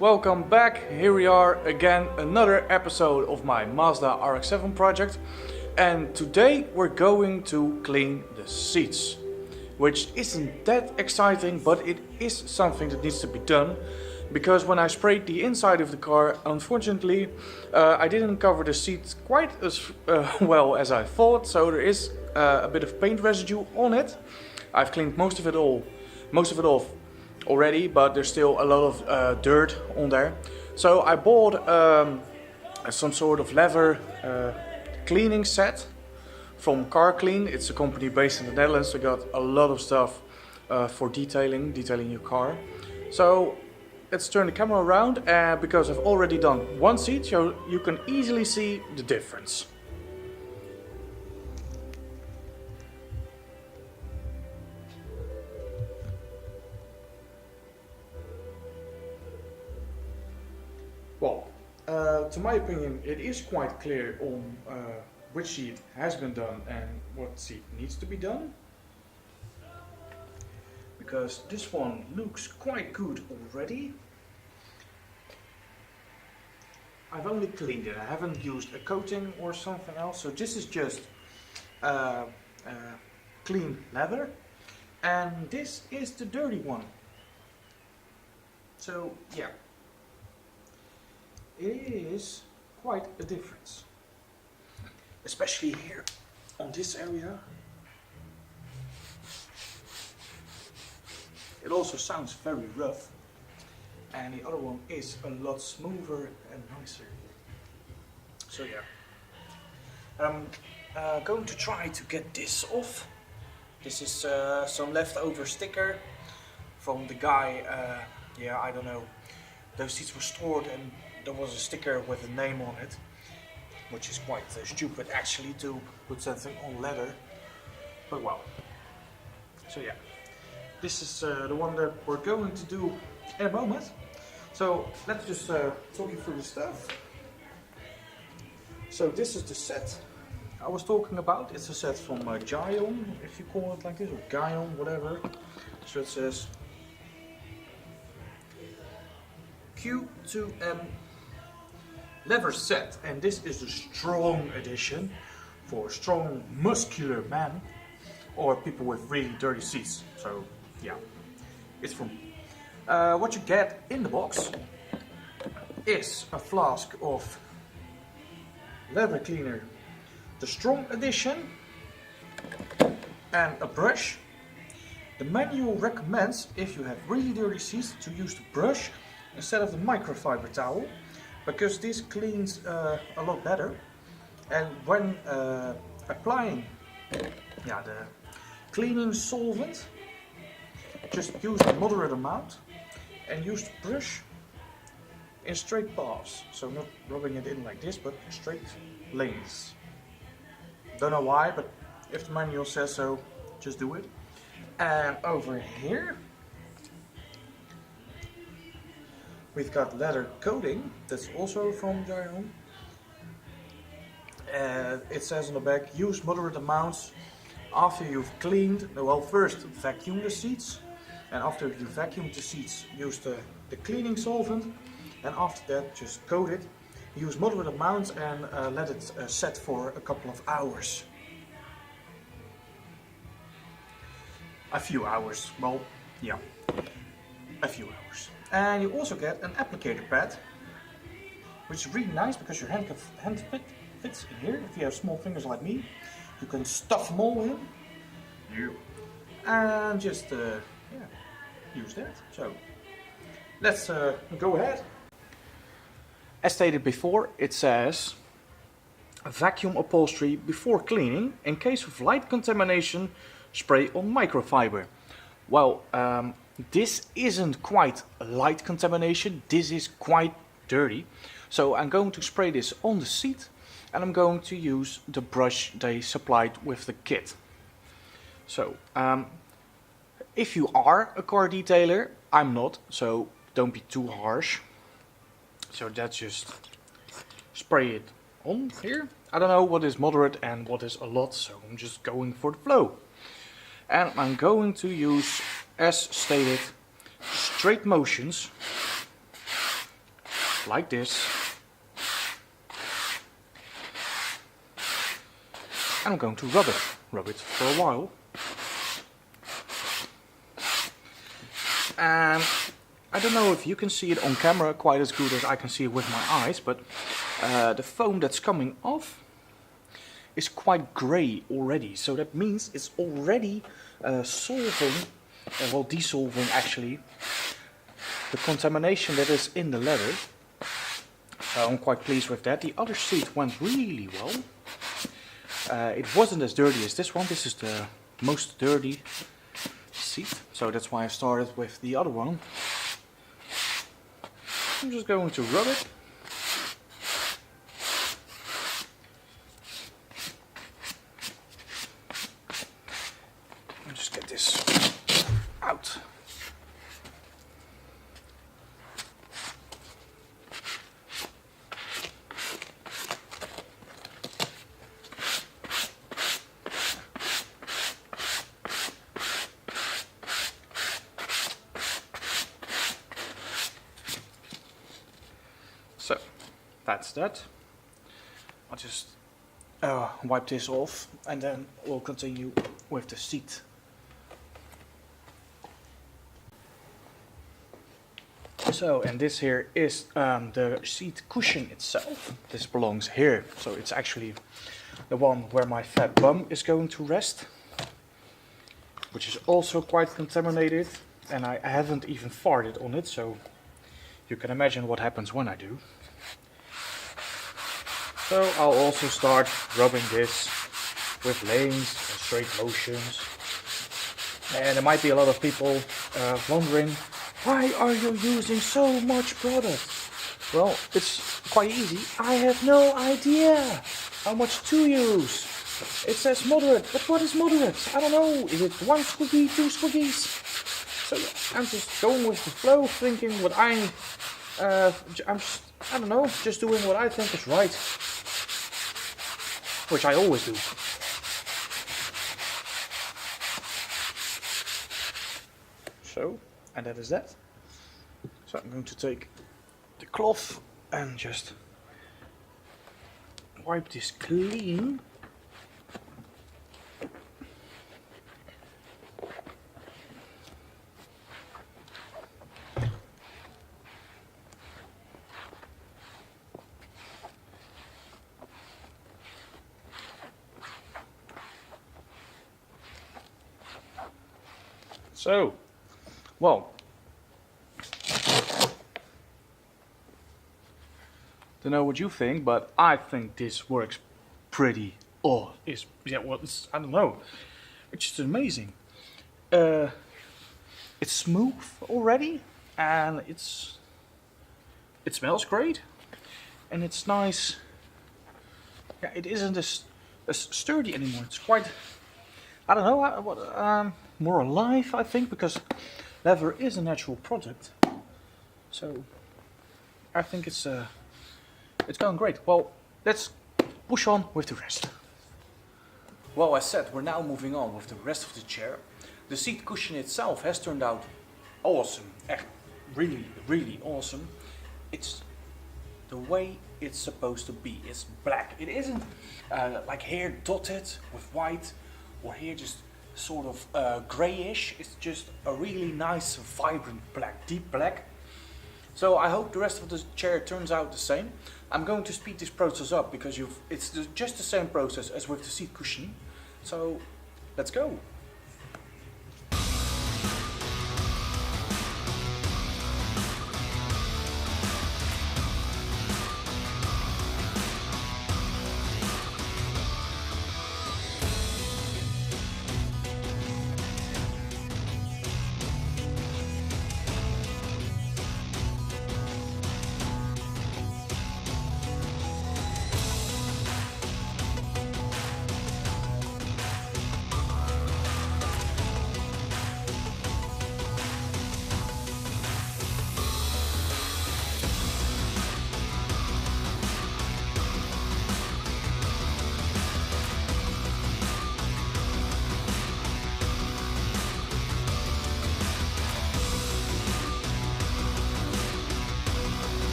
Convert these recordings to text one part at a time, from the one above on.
Welcome back. Here we are again, another episode of my Mazda RX-7 project, and today we're going to clean the seats, which isn't that exciting, but it is something that needs to be done, because when I sprayed the inside of the car, unfortunately I didn't cover the seats quite as well as I thought, so there is a bit of paint residue on it. I've cleaned most of it off already, but there's still a lot of dirt on there. So I bought some sort of leather cleaning set from Car Clean. It's a company based in the Netherlands. They got a lot of stuff for detailing your car. So let's turn the camera around, because I've already done one seat, so you can easily see the difference. Well, to my opinion, it is quite clear on which seat has been done and what seat needs to be done. Because this one looks quite good already. I've only cleaned it, I haven't used a coating or something else, so this is just clean leather. And this is the dirty one. So yeah. It is quite a difference, especially here on this area. It also sounds very rough, and the other one is a lot smoother and nicer. So yeah, I'm going to try to get this off. This is some leftover sticker from the guy, yeah, I don't know, those seats were stored and there was a sticker with a name on it, which is quite stupid actually to put something on leather, but well. So yeah, this is the one that we're going to do in a moment. So let's just talk you through the stuff. So this is the set I was talking about. It's a set from Gyeon, if you call it like this, or Gyeon, whatever. So it says Q2M leather set, and this is the strong edition for strong muscular men or people with really dirty seats. So yeah, it's from what you get in the box is a flask of leather cleaner, the strong edition, and a brush. The manual recommends, if you have really dirty seats, to use the brush instead of the microfiber towel, because this cleans a lot better. And when applying the cleaning solvent, just use a moderate amount and use the brush in straight paths. So not rubbing it in like this, but straight lanes. Don't know why, but if the manual says so, just do it. And over here we've got leather coating, that's also from Gyeon. It says on the back, use moderate amounts after you've cleaned. Well, first vacuum the seats, and after you vacuum the seats, use the cleaning solvent, and after that just coat it. Use moderate amounts and let it set for a couple of hours. A few hours, well, yeah, a few hours. And you also get an applicator pad, which is really nice because your hand fits in here. If you have small fingers like me, you can stuff them all in. And just use that. So let's go ahead. As stated before, it says vacuum upholstery before cleaning. In case of light contamination, spray on microfiber. Well, this isn't quite light contamination, this is quite dirty. So I'm going to spray this on the seat, and I'm going to use the brush they supplied with the kit. So If you are a car detailer, I'm not, so don't be too harsh. So that's just spray it on here. I don't know what is moderate and what is a lot, so I'm just going for the flow. And I'm going to use, as stated, straight motions, like this. And I'm going to rub it for a while. And I don't know if you can see it on camera quite as good as I can see it with my eyes, but the foam that's coming off is quite grey already. So that means it's already solving, well, dissolving actually, the contamination that is in the leather. So I'm quite pleased with that. The other seat went really well. It wasn't as dirty as this one. This is the most dirty seat, so that's why I started with the other one. I'm just going to rub it. Just get this out. So that's that. I'll just wipe this off and then we'll continue with the seat. So, and this here is the seat cushion itself. This belongs here, so it's actually the one where my fat bum is going to rest, which is also quite contaminated, and I haven't even farted on it, so you can imagine what happens when I do. So I'll also start rubbing this with lanes and straight motions. And there might be a lot of people wondering, why are you using so much product? Well, it's quite easy. I have no idea how much to use. It says moderate, but what is moderate? I don't know. Is it 1 squiggy, 2 squiggies? So I'm just going with the flow, thinking what I don't know, just doing what I think is right. Which I always do. So, and that is that. So I'm going to take the cloth and just wipe this clean. So, well, don't know what you think, but I think this works pretty. I don't know, it's just amazing. It's smooth already, and it smells great, and it's nice. Yeah, it isn't as sturdy anymore. It's quite, I don't know, more alive, I think, because leather is a natural product. So I think it's going great. Well, let's push on with the rest. Well, as said, we're now moving on with the rest of the chair. The seat cushion itself has turned out awesome. Echt really, really awesome. It's the way it's supposed to be. It's black. It isn't like here dotted with white, or here just sort of grayish. It's just a really nice, vibrant black, deep black. So I hope the rest of the chair turns out the same. I'm going to speed this process up because it's just the same process as with the seat cushion. So let's go.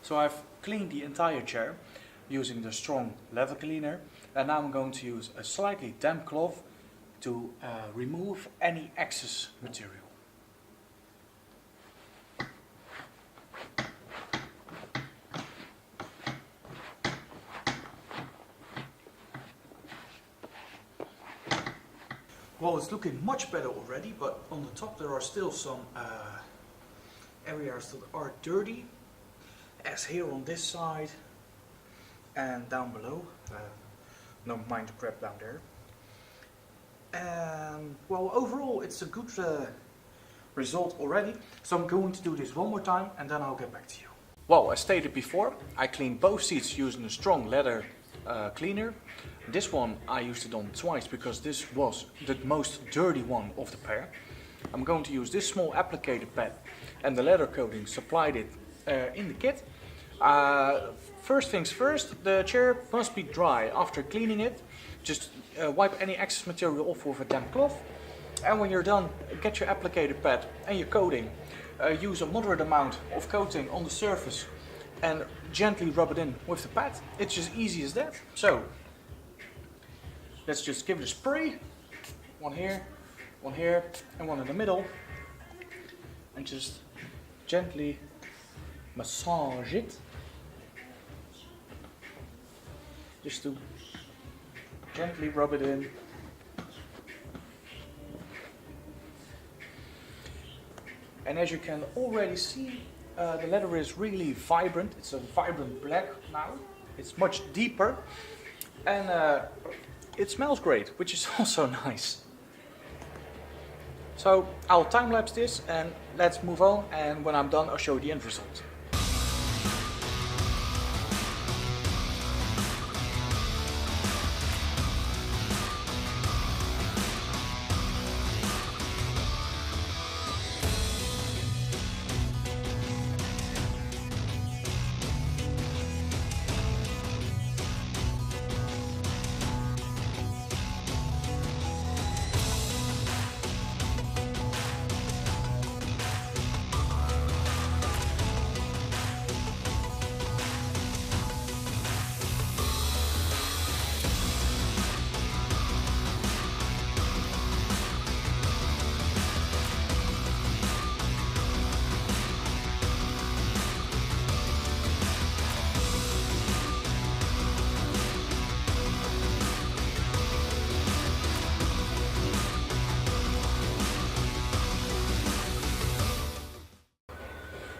So I've cleaned the entire chair using the strong leather cleaner, and now I'm going to use a slightly damp cloth to remove any excess material. Well, it's looking much better already, but on the top there are still some areas that are dirty, as here on this side and down below. Don't mind the crap down there. And well, overall it's a good result already, so I'm going to do this one more time and then I'll get back to you. Well, as stated before, I cleaned both seats using a strong leather cleaner. This one I used it on twice because this was the most dirty one of the pair. I'm going to use this small applicator pad and the leather coating supplied it in the kit. First things first, the chair must be dry after cleaning it. Just wipe any excess material off with a damp cloth. And when you're done, get your applicator pad and your coating. Use a moderate amount of coating on the surface and gently rub it in with the pad. It's as easy as that. So let's just give it a spray. One here, and one in the middle. And just gently massage it. Just to gently rub it in. And as you can already see, the leather is really vibrant. It's a vibrant black now. It's much deeper. And it smells great, which is also nice. So I'll time-lapse this and let's move on, and when I'm done I'll show you the end result.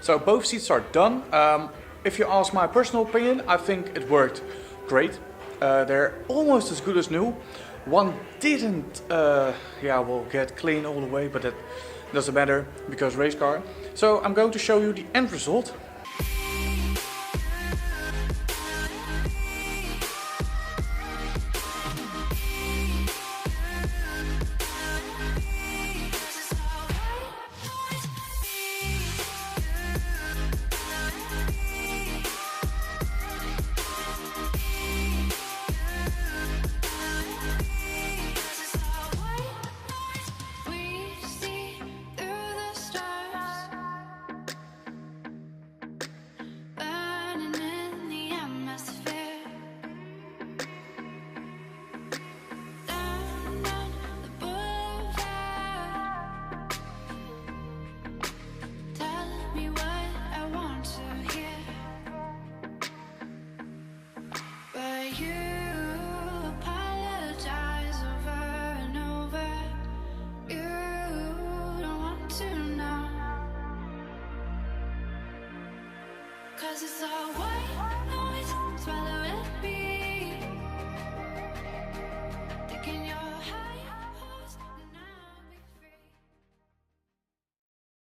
So both seats are done. If you ask my personal opinion, I think it worked great. They're almost as good as new. One didn't get clean all the way, but that doesn't matter because race car. So I'm going to show you the end result. Cause it's all white.